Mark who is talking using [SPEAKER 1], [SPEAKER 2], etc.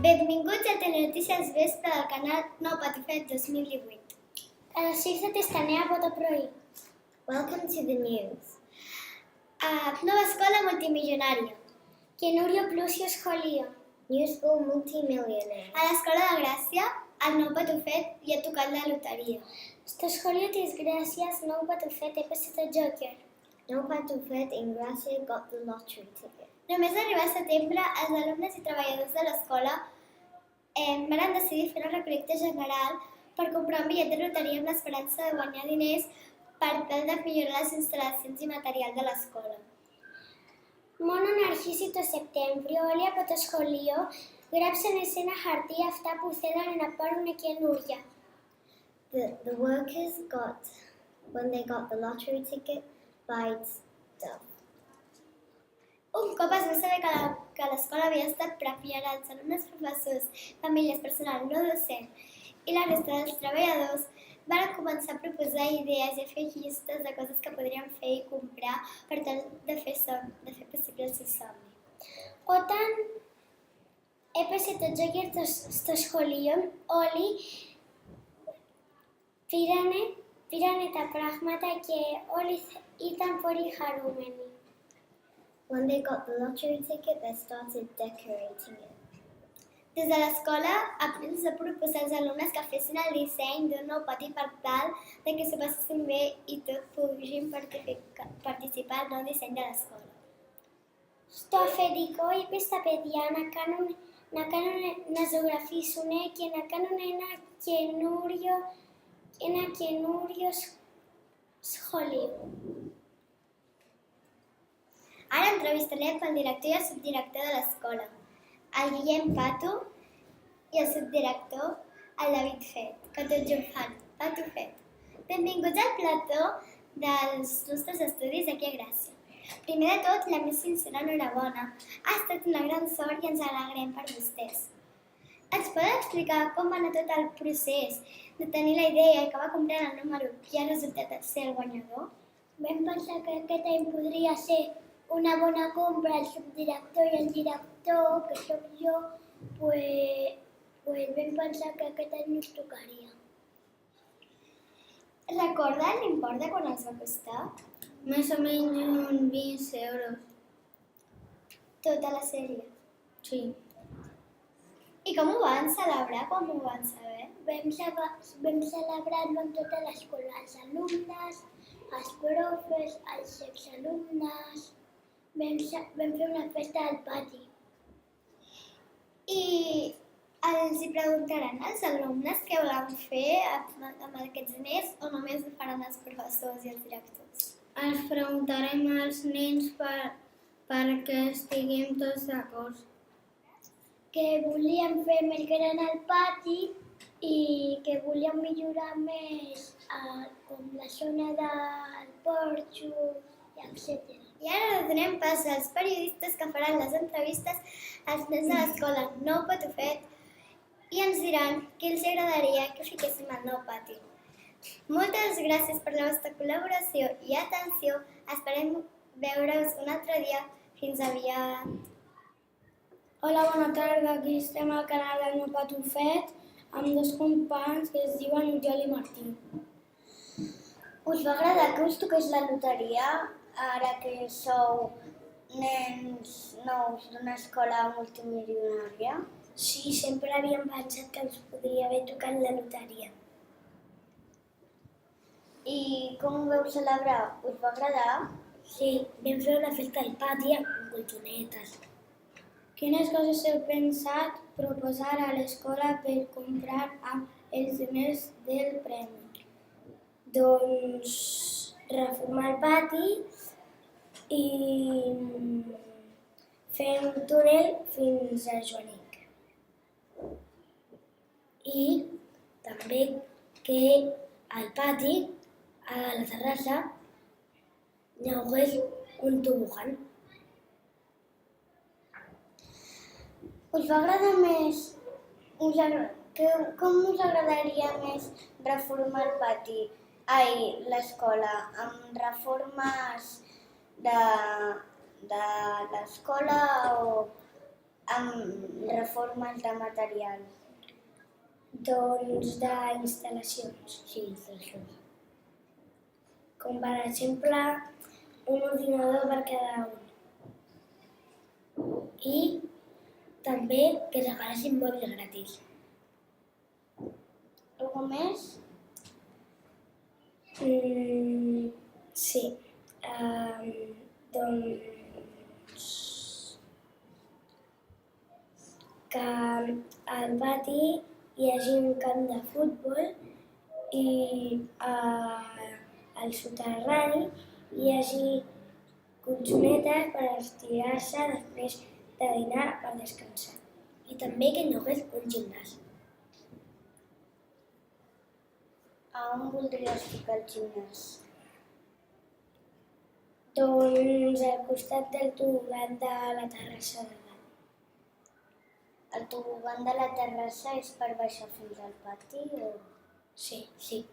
[SPEAKER 1] Benvinguts a Telenotícies Vespre del canal Nou Patifet 2018.
[SPEAKER 2] Σύρθατε στα νέα από το πρωί.
[SPEAKER 1] Welcome to the news. Nova escola multimilionària.
[SPEAKER 2] Καινούριο πλούσιο σχολείο.
[SPEAKER 1] New school multimillionaire. A l'escola de Gràcia, el nou patufet li ha tocat la loteria.
[SPEAKER 2] Στο σχολείο της Γράσιας, nou patufet έπεσε το Joker.
[SPEAKER 1] Nou patufet in Gràcia got the lottery ticket. Només arribar a setembre, els alumnes i treballadors de l'escola van decidir fer una recol·lecta general per comprar un bitllet de loteria amb l'esperança de guanyar diners per tal de millorar les instal·lacions i material de l'escola.
[SPEAKER 2] Μόνο να αρχίσει το Σεπτέμβριο, όλοι από το σχολείο γράψανε σε ένα χαρτί αυτά που θέλανε να πάρουν καινούρια.
[SPEAKER 1] The workers got, when they got the lottery ticket, buyed stuff. Un cop es va saber que l'escola havia estat premiant els alumnes, professors, famílies, personal no docent i la resta dels treballadors, van començar a proposar idees i a fer llistes de coses que podrien fer i comprar per tal de fer possible el seu somni.
[SPEAKER 2] Όταν έπεσε το Joker στο σχολείο, όλοι πήρανε τα πράγματα και όλοι ήταν πολύ χαρούμενοι.
[SPEAKER 1] When they got the lottery ticket, they started decorating it. Des de l'escola, es va proposar als alumnes que fessin el disseny d'un nou pati per tal de que s'ho passessin bé i tots poguessin participar al nou disseny de l'escola.
[SPEAKER 2] Στο αφεντικό είπε στα παιδιά να ζωγραφίσουν και να κάνουν ένα καινούριο σχολείο.
[SPEAKER 1] Ara entrevistarem el director i el subdirector de l'escola, el Guillem Pato i el subdirector, el David Fet, que tots ho fan, Pato Fet. Benvinguts al plató dels nostres estudis aquí a Gràcia. Primer de tot, la més sincera enhorabona. Ha estat una gran sort i ens alegrem per vostès. Ens podeu explicar com va anar tot el procés de tenir la idea i que va comprar el número i ha resultat ser el guanyador?
[SPEAKER 2] Vam pensar que aquest any podria ser una bona compra. El subdirector i el director, que sóc jo, vam pensar que aquest any ens tocaria.
[SPEAKER 1] Recorda l'import de quan els va costar?
[SPEAKER 3] Més o menys uns 20 euros.
[SPEAKER 1] Tota la sèrie.
[SPEAKER 3] Sí.
[SPEAKER 1] I com ho van celebrar quan ho van saber?
[SPEAKER 2] Vam celebrar-ho amb tota l'escola, els alumnes, els profes, els exalumnes. Vam fer una festa al pati.
[SPEAKER 1] I els hi preguntaran als alumnes què volen fer amb aquests diners o només ho faran els professors i els directors?
[SPEAKER 3] Els preguntarem als nens perquè estiguem tots d'acord.
[SPEAKER 2] Que volíem fer més gran al pati i que volíem millorar més com la zona del porxo, etc.
[SPEAKER 1] I ara donem pas als periodistes que faran les entrevistes als nens de l'escola Nou Patufet i ens diran què els agradaria que fiquéssim al nou pati. Moltes gràcies per la vostra col·laboració i atenció. Esperem veure-us un altre dia. Fins aviat.
[SPEAKER 2] Hola, bona tarda. Aquí estem al canal del Nou Patufet amb dos companys que es diuen Ujol i Martí.
[SPEAKER 1] Us va agradar que us toqués la loteria ara que sou nens nous d'una escola multimilionària?
[SPEAKER 2] Sí, sempre havíem pensat que ens podria haver tocat la loteria.
[SPEAKER 1] I com ho vau celebrar? Us va agradar?
[SPEAKER 2] Sí, vam fer una festa al pati amb colxonetes. Quines coses heu pensat proposar a l'escola per comprar amb els diners del premi? Doncs reformar el pati i fer un túnel fins a Joanic. I també que al pati, a la terrassa, hi hagués un tobogan.
[SPEAKER 1] Us va agradar més? Com us agradaria més reformar el pati?
[SPEAKER 2] l'escola amb reformes de l'escola o amb reformes de material? Doncs d'instal·lacions. Sí, instal·lacions. Com per exemple un ordinador per cada un. I també que regalessin mòbils gratis. Algú més? Sí. Doncs que al pati hi hagi un camp de futbol i al soterrani hi hagi colxonetes per estirar-se després de dinar per descansar. I també que hi hagués un gimnàs. A on voldries ficar el gimnàs? Doncs al costat del tobogan de la terrassa de dalt. El tobogan de la terrassa és per baixar fins al pati o...? Sí.